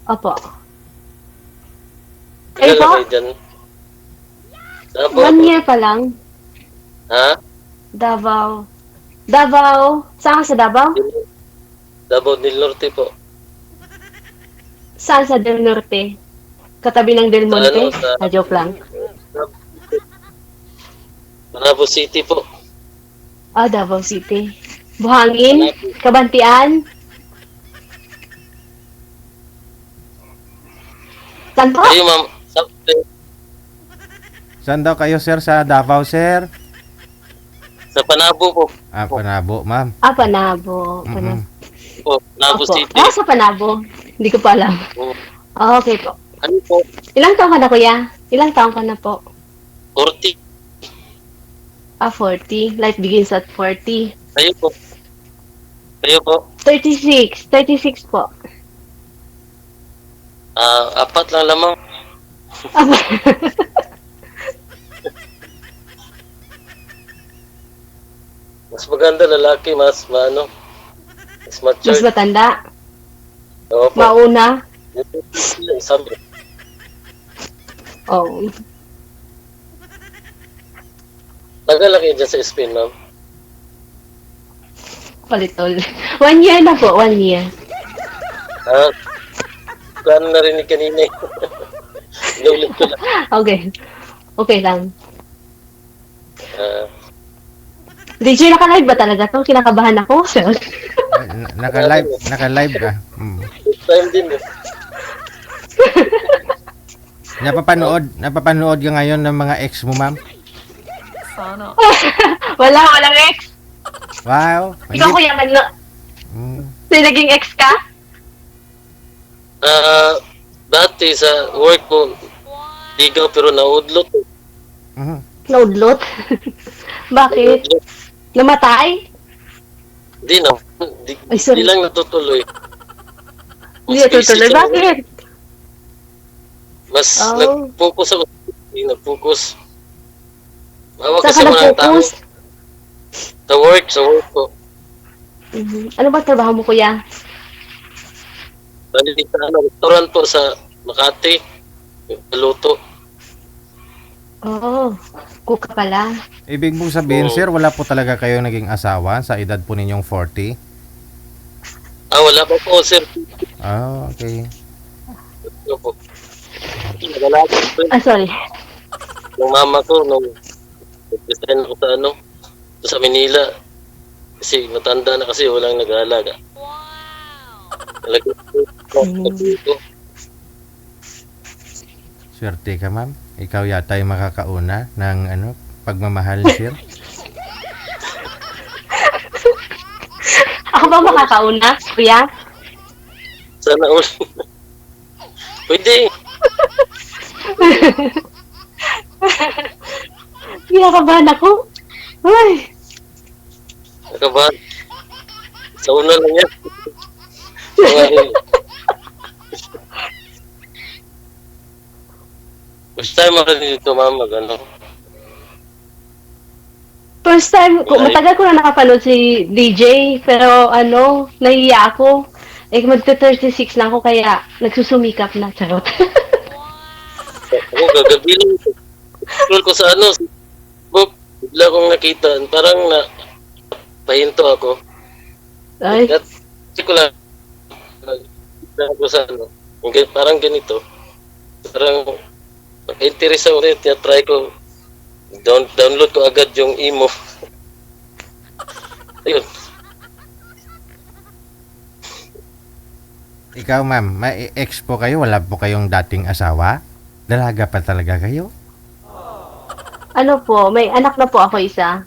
Opo. Kayo Tagal na po? kayo dyan. Davao 1 po. year pa lang. Ha? Davao. Davao. Saan ka sa Davao? Davao del Norte po. Saan sa Del Norte? Katabi ng Del Sa ano, Monte? sa Joke lang. Manabo City po. Ah, Davao City. Buhangin? Kabantian? Saan po? Kayo ma'am, Saan daw kayo, sir? Sa Davao, sir? sa Panabo po. Panabo, ma'am. Ah, Panabo. Mm-mm. Po, Panabo Opo. City. Ah, sa Panabo. Hindi ko pa alam. Po. Ah, okay po. Ano po? Ilang taon ka na, kuya? Ilang taon ka na po? 40. Ah, 40. Life begins at 40. Kayo po. Kayo po. 36. 36 po. Apat lang lamang. Ah, Mas maganda lalaki, mas maano. Mas mas mature. matanda. Oo po. Mauna. Sabi. Oh. Tagal lang kayo dyan sa Spain, ma'am. Palitol. 1 year na po. 1 year. Plano narinig kanina eh. Inulit ko lang. Okay. Okay lang. Ah, DJ, naka-live ba talaga to? Kinakabahan ako. Naka-live ka. first time din eh. Napapanood ka ngayon ng mga ex mo, ma'am? Walang ex. Wow. Ikaw, kuya, Mm. naging ex ka? Dati sa work ko, ligaw pero naudlot. Mhm. Naudlot? Bakit? Namatay? Di na. Ay, sorry. Di lang natutuloy. Hindi natutuloy. Bakit? Mas Oh. nag-focus ako. Hindi nag-focus. Hawak Saan kasi ka mga tao. nag-focus? Sa work ko. Mhm. Ano ba trabaho mo, kuya? Bali sa restaurant po sa Makati. Luto. Oo. Cook ka pala. Ibig mong sabihin, Oo. sir, wala po talaga kayo naging asawa sa edad po ninyong 40? Wala pa po, sir. Okay. Ano po? Nagalaki po Ah, sorry. yung mama ko nung nag-resign ako sa sa Manila. Kasi matanda na kasi walang nag-aalaga. Talaga po. Swerte ka, ma'am. Ikaw yata yung makakauna ng pagmamahal ni sir. Ako ba makakauna, kuya? Sana all. Pwede. Kinakabahan ako. Ay. Nakabahan. Sa una lang yan. Mga- First time ako dito, ma'am, First time, matagal ko na nakapanood si DJ, pero nahiya ako. Magta-36 na ako, kaya nagsusumikap na. Charot. Ako, gagabi lang. Scroll ko sa book. Bigla kong nakita. Parang pahinto ako. Ay, Kasi ko lang. Bigla ko sa parang ganito. Parang interest ako rin. Try ko. Download ko agad yung emo. Ayun. Ikaw, ma'am, may ex po kayo? Wala po kayong dating asawa? Dalaga pa talaga kayo? ano po, may anak na po ako isa.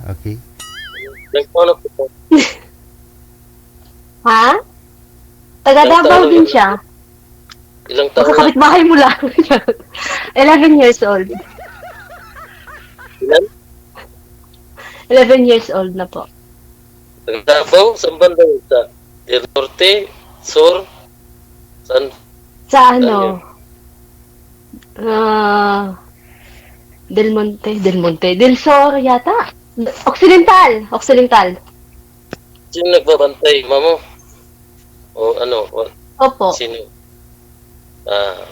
Okay. Nag-follow ko po. Ha? Taga Ilang Davao taon din na? siya. Ilang taon na? Magkakapit bahay mo lang. 11 years old. Ilan? 11 years old na po. Davao? Saan banda yun? Sa Del Norte? Sur? Saan? Sa Ano? Del Monte, Del Sur yata. Occidental. Sino nagbabantay? Mamo? O ano? Opo. Sino? Ah,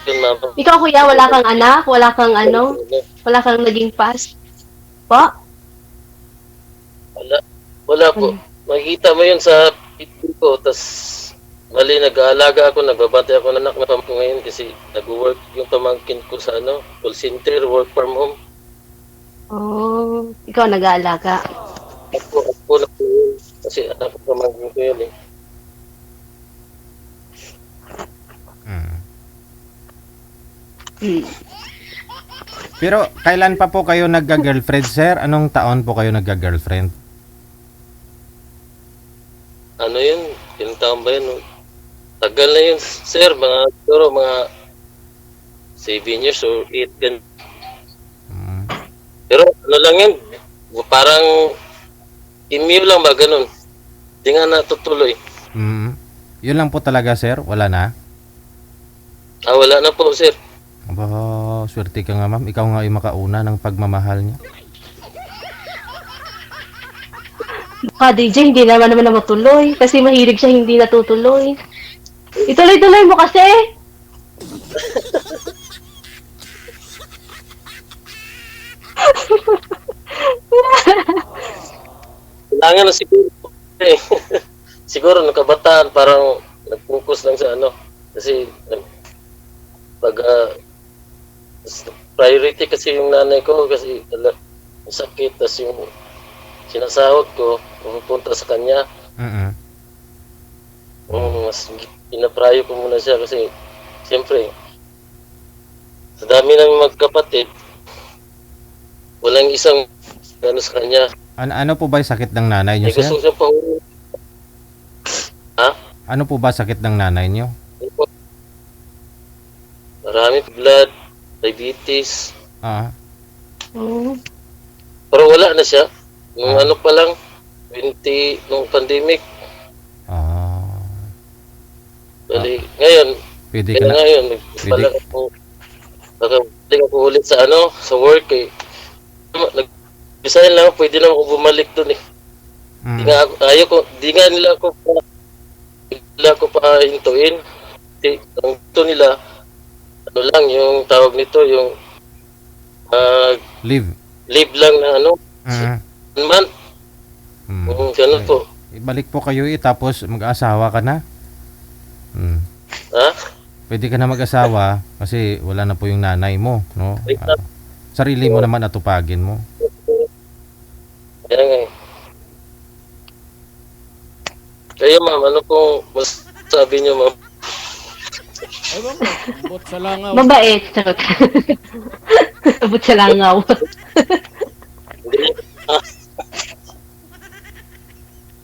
yun, ma'am. Ikaw, kuya, wala kang anak? Wala kang ano? Wala kang naging past? Po? Wala po. Makikita mo yun sa pitbull ko, tas mali, nag-aalaga ako, nagbabantay ako ng anak na pamangkin ko ngayon kasi nag-work yung pamangkin ko sa call center, work from home. Oh, ikaw nag-aalaga. Ako na po yun. Kasi anak ko pamangkin ko yun eh. Mm. Hmm. Pero kailan pa po kayo nagga-girlfriend, sir? Anong taon po kayo nagga-girlfriend? Ano yun? Ilang taon ba yun? Tagal na yun, sir. Siguro mga 7 years or 8 gan. Mm. Pero ano lang yun, parang email lang ba, ganun. Hindi nga natutuloy. Mm. Yun lang po talaga, sir? Wala na? Wala na po, sir. Aba, swerte ka nga, ma'am. Ikaw nga yung makauna ng pagmamahal niya. Baka DJ, hindi naman na matuloy. Kasi mahilig siya hindi natutuloy. Ituloy-tuloy mo kasi. Kailangan na siguro. Eh. Siguro nung kabataan, parang nag-focus lang sa Kasi pag priority kasi yung nanay ko kasi sakit, tas yung sinasahod ko pupunta sa kanya. Mm. Mas pinaprayo ko muna siya kasi siyempre sa dami ng magkapatid walang isang sa kanya. Ano po ba yung sakit ng nanay niyo, May gusto sir? siya pa. Ano po ba sakit ng nanay niyo? Marami blood, diabetes. Ah, Oh. Pero wala na siya. Nung pa lang, 20, nung pandemic. Bali, ngayon, pwede ka kaya na. ngayon, nagpalag ako, nakabalik ako ulit sa sa work eh. Nag-resign lang, pwede lang ako bumalik dun eh. Mm. Di nga nila ako pa hintuin. Ang gusto nila, lang, yung tawag nito, yung Live. leave lang na Mm. 1 month. Mm. Ganun po. Ibalik po kayo tapos mag-asawa ka na. Mm. Ha? Pwede ka na mag-asawa kasi wala na po yung nanay mo, no? Sarili mo naman atupagin mo. Kaya nga eh. Kayo ma'am, ano pong masasabi niyo ma'am? Ay, ma'am, bot sa langaw. Mabait. Charot. Abot sa langaw. Hindi.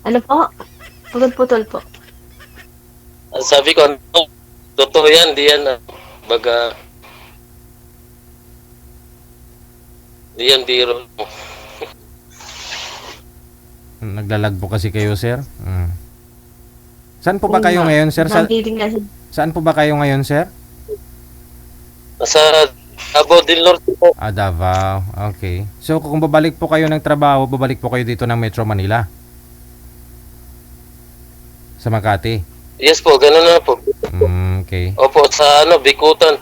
Ano po? Putol-putol po. Ang sabi ko, totoo yan, di yan, baga, di yan biro. Naglalag po kasi kayo, sir. Mm. Saan po ba Oo kayo nga. ngayon, sir? Nagiling nga. Saan po ba kayo ngayon, sir? Nasa Davao del Norte po. Davao. Okay. So, kung babalik po kayo ng trabaho, babalik po kayo dito ng Metro Manila? Sa Makati? Yes po, ganun na po. Okay. Opo, sa Bikutan.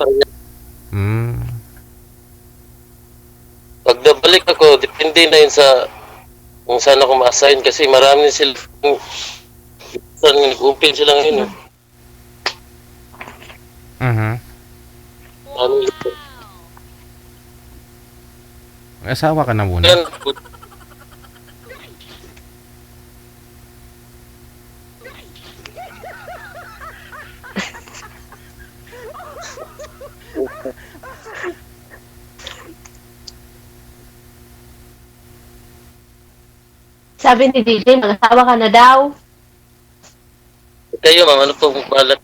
Pag nabalik ako, depende na yun sa kung saan ako ma-assign kasi marami sila nag-open sila ngayon. Asawa ka na muna. Yan, Sabi ni DJ, mag-asawa ka na daw. kayo ma'am, ano pong balat?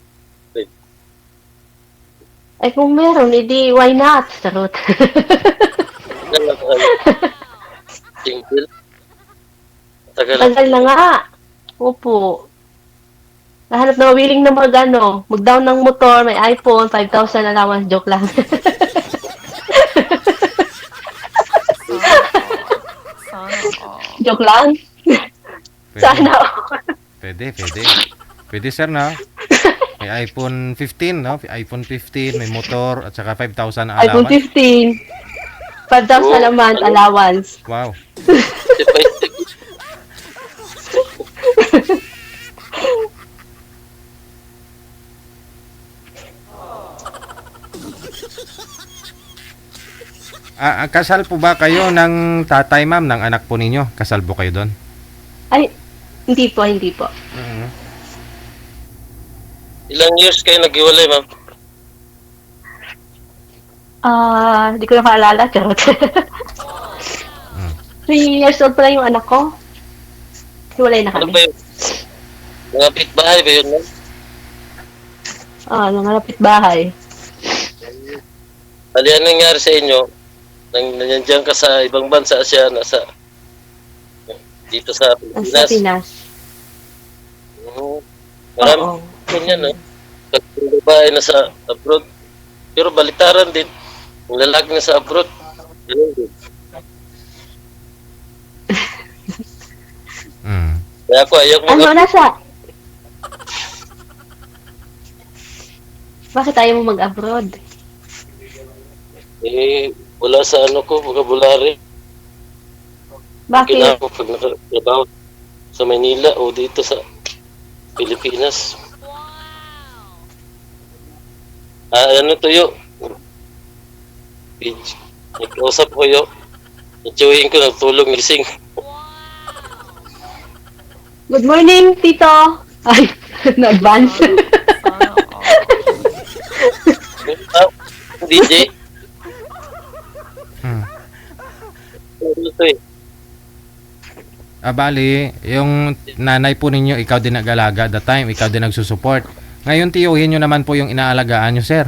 Ay kung meron, edi why not? Charot. Single? Tagal. Tagal na nga. Opo. Nahanap na willing na mag-down ng motor, may iPhone, 5,000 allowance, joke lang. Joke lang? Pwede. Sana. Pwede. Pwede sir, no? May iPhone 15, no? iPhone 15, may motor, at saka 5,000 iPhone allowance. 15. 5,000 a month allowance. Wow. Kasal po ba kayo ng tatay, ma'am, ng anak po ninyo? Kasal po kayo doon? Ay, hindi po, hindi po. Ilang years kayo naghiwalay, ma'am? Hindi ko na maalala. Charot. 3 years old pa lang yung anak ko. Hiwalay na Ano kami. ba yun? Mga pitbahay ba yun, ma'am? Nangalapit bahay. Bali, anong nangyari sa inyo? Nandiyan ka sa ibang bansa siya, dito sa Sa Pilipinas. Pinas. Marami Oo. ganyan, no? Yung babae na sa abroad. Pero balitaran din. Yung lalaki na sa abroad. Ganun din. Kaya ako ayaw Nasa? Bakit ayaw mo mag-abroad? Wala sa vocabulary. Bakit? Kailangan ko pag nakatrabaho sa Manila o dito sa Pilipinas. Ano to yo? Nag-usap ko yo. Itsuhin ko, nagtulog, gising. Good morning, Tito. Ay, na-advance. DJ? Ano to eh? Bali, yung nanay po ninyo, ikaw din nag-alaga at the time, ikaw din nagsusupport. Ngayon, tiyuhin nyo naman po yung inaalagaan nyo, sir.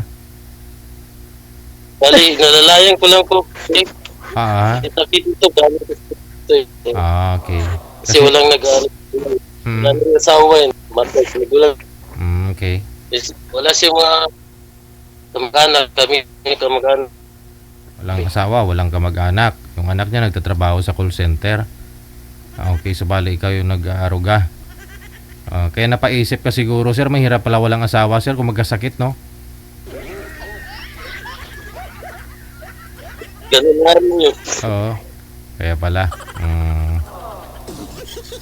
Bali, nalalayan ko lang po. Kita dito, gano'n ito eh. Okay. Kasi walang nag-aaral. Wala nang asawa yun. Matag, nagulang. Okay. Wala siyang mga kamag-anak. Kami kamag-anak. Walang asawa, walang kamag-anak. Yung anak niya nagtatrabaho sa call center. Okay, so bali ikaw yung nag-aaruga. Kaya napaisip ka siguro, sir, mahirap pala walang asawa, sir, kung magkasakit, no? Ganun nga rin yun. Oo. Kaya pala.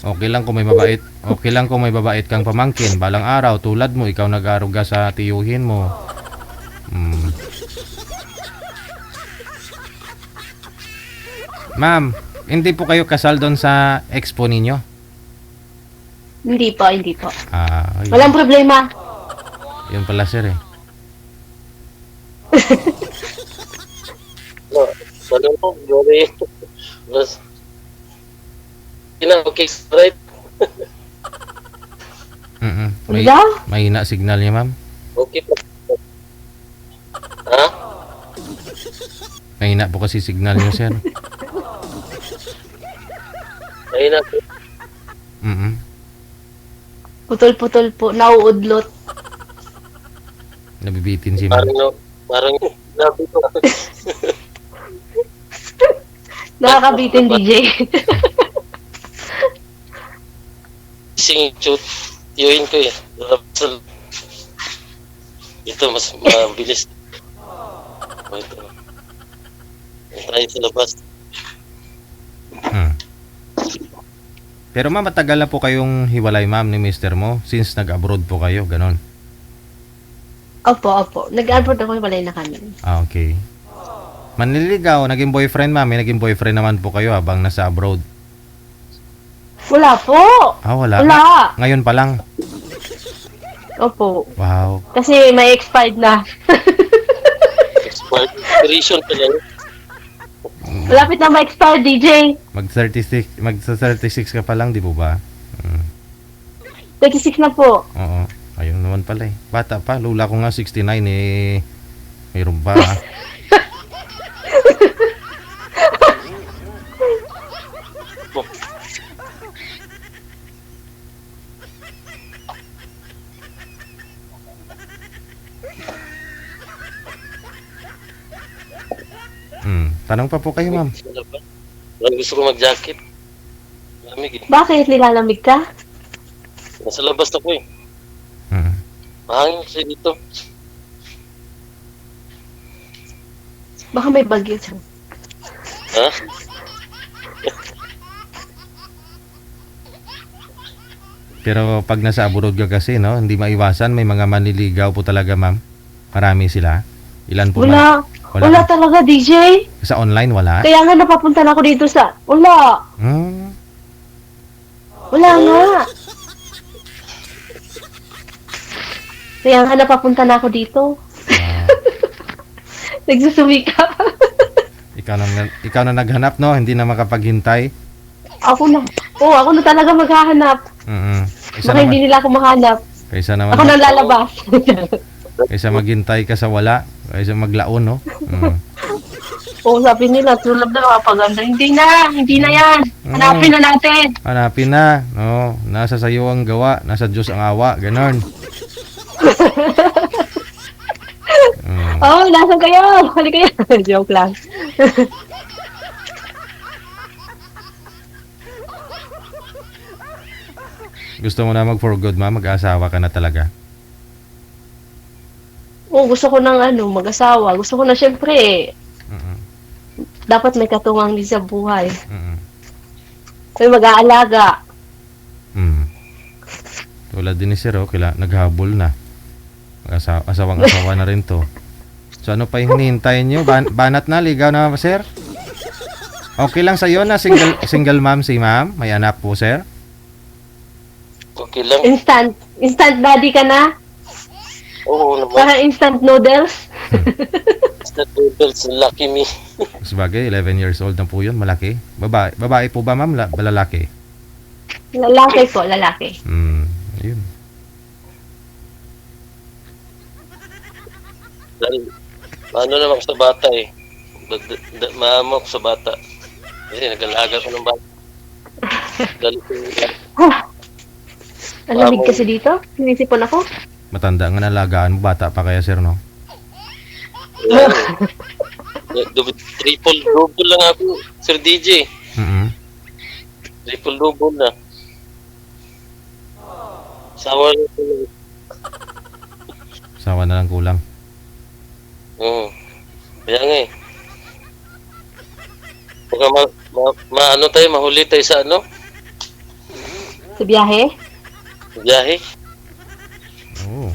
Okay lang kung may mabait. Okay lang kung may babait kang pamangkin. Balang araw, tulad mo, ikaw nag-aaruga sa tiyuhin mo. Ma'am, hindi po kayo kasal doon sa expo ninyo? Hindi po, hindi po. Yun, Walang problema. yun pala, sir, eh. No, wala mo, gawin. Mas, okay, right? May, Wala? mahina signal niya, ma'am. Okay po. Ha? Mahina po kasi signal niyo, sir. Ayun na po. Putol-putol po. Nauudlot. Nabibitin si ma'am. Parang, sabi ko. Nakakabitin, DJ. Sing shoot, yun ko eh. Ito, mas mabilis. Ito. Tayo sa labas. Pero ma'am, matagal na po kayong hiwalay, ma'am, ni mister mo since nag-abroad po kayo, ganon. Opo. Nag-abroad ako, walay na kami. Okay. Manliligaw, naging boyfriend, ma'am. May naging boyfriend naman po kayo habang nasa abroad. Wala po. Wala. Wala. Ngayon pa lang. Opo. Wow. Kasi may expired na. Expiration pa lang. Malapit na ma-expire, DJ. Mag-36 ka pa lang, di po ba? 36 na po. Oo. Ayun naman pala eh. Bata pa. Lula ko nga 69 eh. Mayroon pa. Tanong pa po kayo, ma'am. Parang gusto ko mag-jacket. Lamig eh. Bakit? Nilalamig ka? Nasa labas ako eh. Mm. Mahangin kasi dito. Baka may bagyo siya. Ha? Pero pag nasa abroad ka kasi, no, hindi maiwasan, may mga manliligaw po talaga, ma'am. Marami sila. Ilan po, ma'am? Wala talaga, DJ. Sa online, wala? Kaya nga napapunta na ako dito sa... Wala. Hmm. Wala nga. Kaya nga napapunta na ako dito. Ah, Nagsusumikap. ikaw na naghanap, no? Hindi na makapaghintay. Ako na. Oo, ako na talaga maghahanap. Mm. Baka hindi nila ako mahanap. Kaysa naman, Ako na lalabas. kaysa maghintay ka sa wala, kaysa maglaon, no? Mm. Oo, sabi nila, true love na kapaganda. Hindi na yan. Hanapin na natin. Hanapin na, no? Nasa sayo ang gawa, nasa Diyos ang awa, ganon. Mm. Oo, nasan kayo? Hali kayo. Joke lang. Gusto mo na mag-for good, ma'am? Mag-asawa ka na talaga? Oo, gusto ko ng mag-asawa. Gusto ko na syempre, Mm. dapat may katungang din sa buhay. Mm. May mag-aalaga. Mm. Tulad din ni Sir, naghabol na. Asawang-asawa na rin to. So ano pa yung hinihintayin nyo? Banat na, ligaw na, Sir? Okay lang sa'yo na single ma'am si ma'am? May anak po, Sir? Okay lang. Instant daddy ka na? Oo naman. Para instant noodles? Instant noodles, lucky me. Sabagay, 11 years old na po yun, malaki. Babae po ba, ma'am? Lalaki? Lalaki po, lalaki. Ayun. Dahil, ano naman ako sa bata eh. Maamo ako sa bata. Kasi nag-alaga ko ng bata. Dahil Ang lamig kasi dito. Sinisipon ako. Matanda nga nalagaan mo, bata pa kaya, Sir, no? triple double lang ako, Sir DJ. Mm-hmm. Triple double na. Sawa na ko. Sawa na lang kulang. Oo. Kaya nga eh. Baka ano tayo, mahuli tayo sa ano? Sa biyahe. Biyahe. Oo.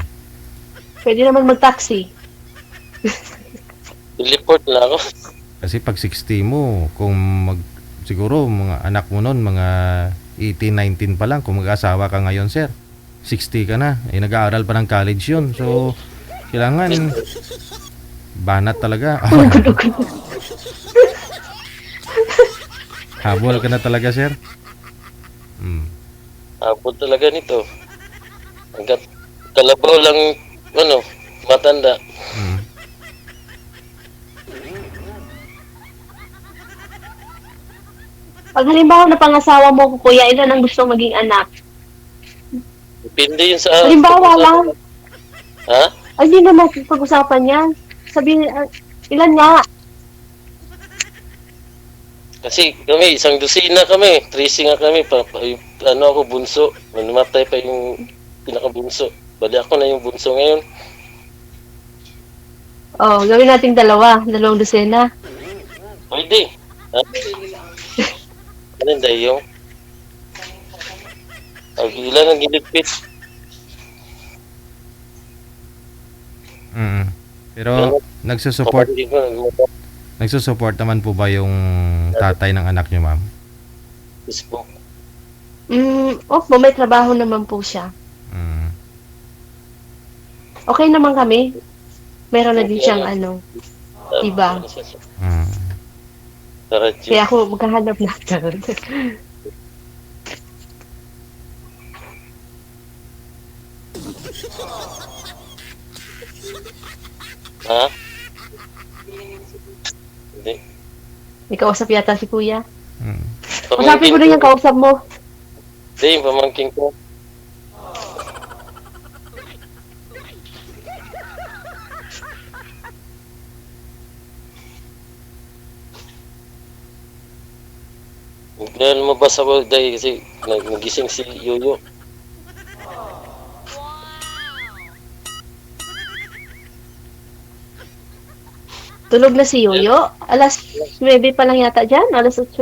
Pwede naman mag-taxi. Teleport na ako. Kasi pag 60 mo, kung siguro mga anak mo nun, mga 18, 19 pa lang, kung mag-asawa ka ngayon, Sir, 60 ka na. Nag-aaral pa ng college yun. So, kailangan banat talaga. Habol ka na talaga, Sir. Abot talaga nito. Hanggat kalabaw lang, matanda. Pag halimbawa na pangasawa mo ko, kuya, ilan ang gusto maging anak? Depende yun sa... Halimbawa lang. Ha? Ay, hindi naman pag-usapan yan. Sabihin, ilan nga? Kasi kami, isang dosina kami. 13 nga kami. Ako, bunso. Namatay pa yung pinakabunso. Bali ako na yung bunso ngayon. Oh, gawin nating dalawang dosena. Pwede. Ha? Ano yung? Ilan ang giligpit? Pero nagsusupport naman po ba yung tatay ng anak niyo, ma'am? Facebook. May trabaho naman po siya. Okay naman kami. Meron na din siyang iba. Kaya ako maghahanap na. Ha? Hindi. May kausap yata si kuya. Pamangkin Usapin mo rin yung kausap mo. Hindi, pamangkin ko. Dahil mabasa ko dahil kasi nagising si Yoyo. Tulog na si Yoyo. Alas 9 pa lang yata dyan. Alas 8.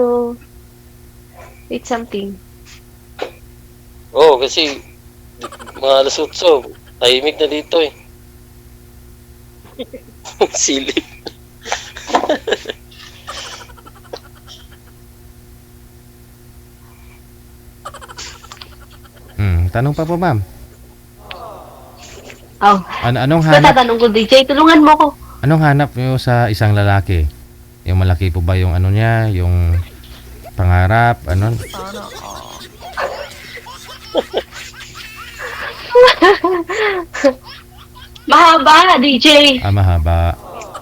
8 something. Oo, kasi mga alas 8, tahimik na dito eh. Silip. Tanong pa po, ma'am. Oh. Anong hanap? Natatanong ko, DJ, tulungan mo ko. Anong hanap niyo sa isang lalaki? Yung malaki po ba yung ano niya, yung pangarap, ano? Mahaba, DJ. Mahaba.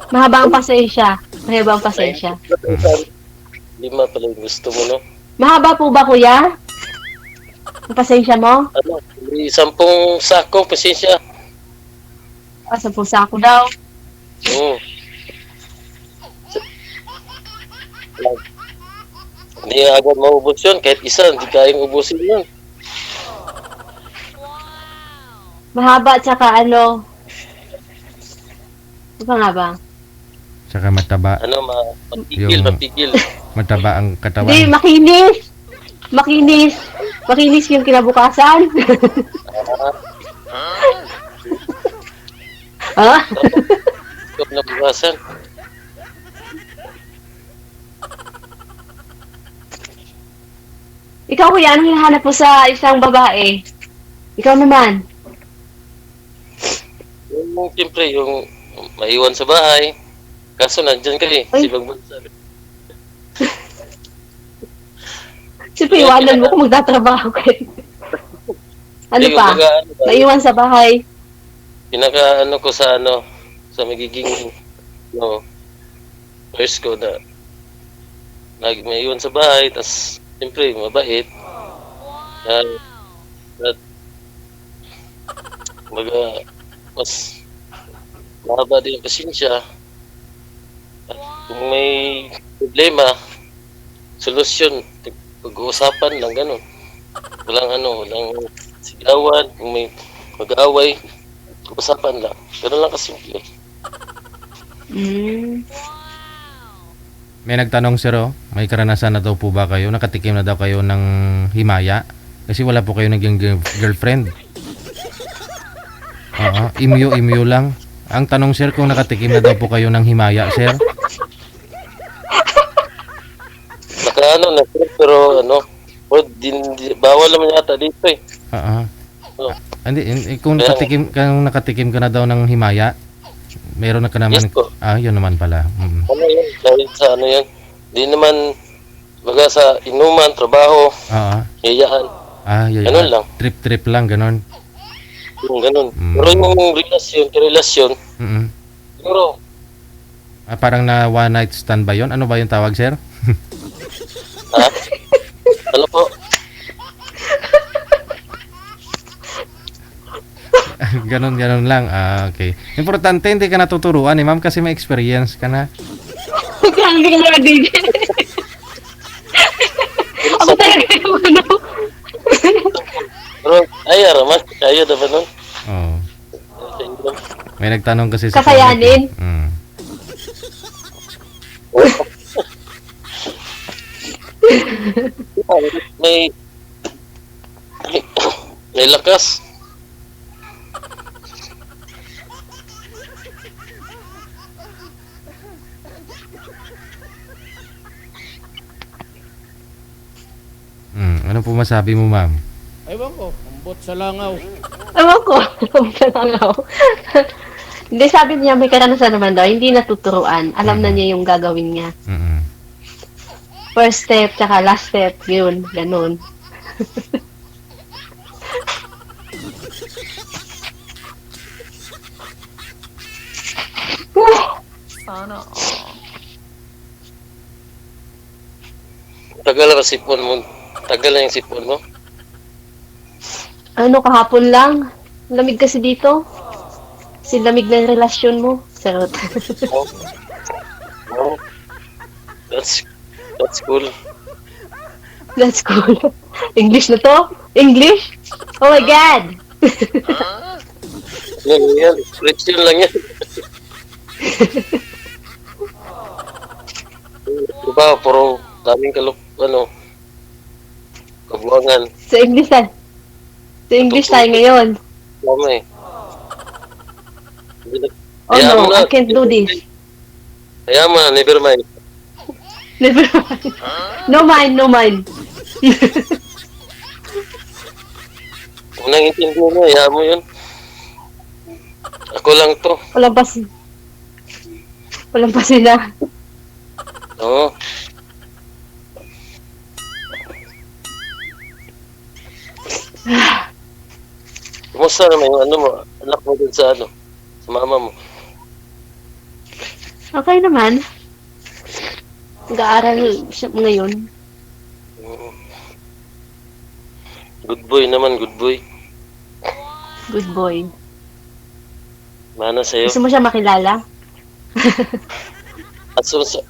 Mahaba ang pasensya. Mahaba ang pasensya. 5 pala yung gusto mo, no? Mahaba po ba, kuya? Ang pasensya mo? Ano, may 10 sako, pasensya. Sa pusa ko daw. Oo. Hindi agad maubos yun. Kahit isa, hindi kayang ubusin yun. Mahaba, tsaka ano? Ano pa nga ba? Tsaka mataba. Ano, mapigil, Yung- mapigil. Mataba ang katawan. Hindi, makinis. Makinis. Makinis yung kinabukasan. Ah? Huwag na bukasan. Ikaw, kuya, anong hinahanap mo sa isang babae? Ikaw naman. Yung, siyempre, yung maiwan sa bahay. Kaso nandyan ka eh. Ay. Si Bagbansa. Siyempre, iwanan mo kung magtatrabaho ka. Ano pa? Naiwan sa bahay. Pinaka ano ko sa ano, sa magiging no, first ko na maiwan sa bahay, tas siyempre mabait. At mas mahaba din ang pasensya. At kung may problema, solusyon, pag-uusapan lang gano'n. Walang sigawan, kung may mag-aaway, usapan lang. Ganun lang kasimple. May nagtanong sir, may karanasan na daw po ba kayo? Nakatikim na daw kayo ng himaya? Kasi wala po kayo naging girlfriend. Oo, imyo lang. Ang tanong sir, kung nakatikim na daw po kayo ng himaya, sir? Nakaano na, pero bawal naman yata dito eh. Oo. Hindi, kung nakatikim ka na daw ng himaya, meron na ka naman. Yes po. Yun naman pala. Ano yan? Dahil sa ano yan? Di naman, baga sa inuman, trabaho, Oo. yayaan. Yun. Ganun lang. Trip lang, ganon. Yung ganun. Pero yung relasyon, siguro, Parang na one night stand ba yun? Ano ba yung tawag, sir? ha? Ano po? Ganon lang. Okay. Importante, hindi ka natuturuan, ma'am, kasi may experience ka na. Hindi ka na DJ. Ako talaga yung ano. Pero, araman, kayo dapat nun. Oo. May nagtanong kasi sa Kakayanin? may may lakas. Ano po masabi mo, ma'am? Ewan ko, ambot sa langaw. Ewan ko. Hindi, sabi niya may karanasan naman daw. Hindi natuturuan. Alam na niya yung gagawin niya. First step, tsaka last step. Yun, ganun. Tagal na sipon mo. Tagal na yung sipon mo. Ano, kahapon lang. Lamig kasi dito. Lamig na yung relasyon mo. Sarot. Oh. That's cool. That's cool. English na to? English? Oh my God! Yan. Expression lang yan. trabaho, puro daming kabuangan. Sa English tayo. Sa English tayo ngayon. Tama eh. Hindi na- Oh Hayaan mo no, na. I can't do this. Hayaan mo na, never mind. Never mind. No mind, no mind. Kung nangintindihan mo, hayaan mo yun. Ako lang to. Walang pasin. Walang pasin na. Oo. Kumusta naman yung anak mo dun sa sa mama mo? Okay naman. Nag-aaral siya ngayon. Oo. Good boy naman, good boy. Good boy. Mana sa'yo. Gusto mo siya makilala?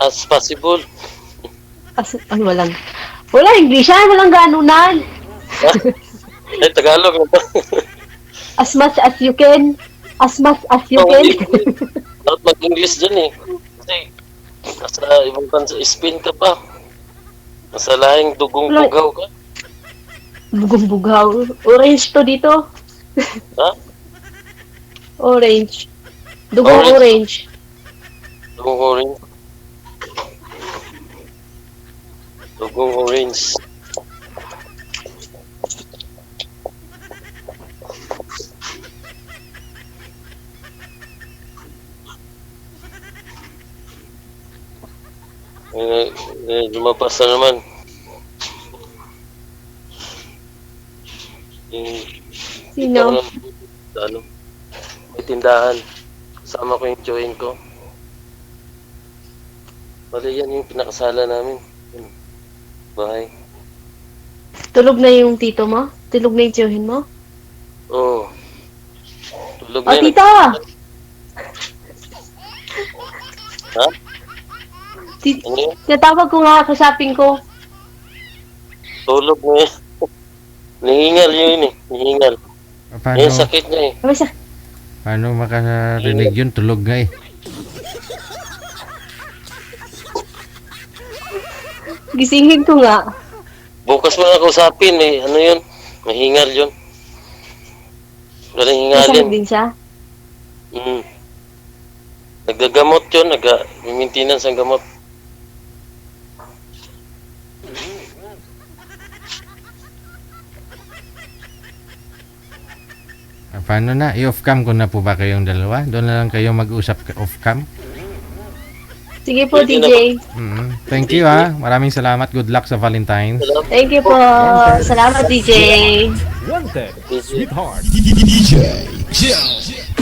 As possible. Ay, walang. Wala, English yan. Walang ganunan. Ay, Tagalog na ba? As much as you can. As much as you can. Dapat mag-English dyan eh. Kasi, nasa ibang bansa, Spain ka pa. Nasa lahing dugong Wala. bugaw ka. Bugong-bugaw. Orange to dito. Ha? Orange. Dugong orange. Dugong orange. Dugong orange. Lumabas na naman. Sino? May tindahan. Kasama ko yung join ko. Bali yan yung pinakasala namin. Yun. Bahay. Tulog na yung tito mo? Tulog na yung tiyohin mo? Oo. Tulog Oh, na yun. tita! Ha? Ti- Ano yun? Natawag ko nga, kasapin ko. Tulog na yun. Nahingal yun eh. Nahingal. Paano, Yung sakit niya eh. Sabi siya, paano makarinig yun? Tulog nga eh. gisingin ko nga. Bukas mo na kausapin eh. Ano yun? Mahingal yun. Galing Masakit hingalin. din siya. Nagagamot yun. Nag-maintenance ang gamot. Paano na? I-off-cam ko na po ba kayong dalawa? Doon na lang kayo mag-usap off-cam? Sige po, Pwede na DJ. Thank you ha. Maraming salamat. Good luck sa Valentine's. Thank you po. Salamat, DJ. Wanted, DJ. sweetheart. DJ Joe.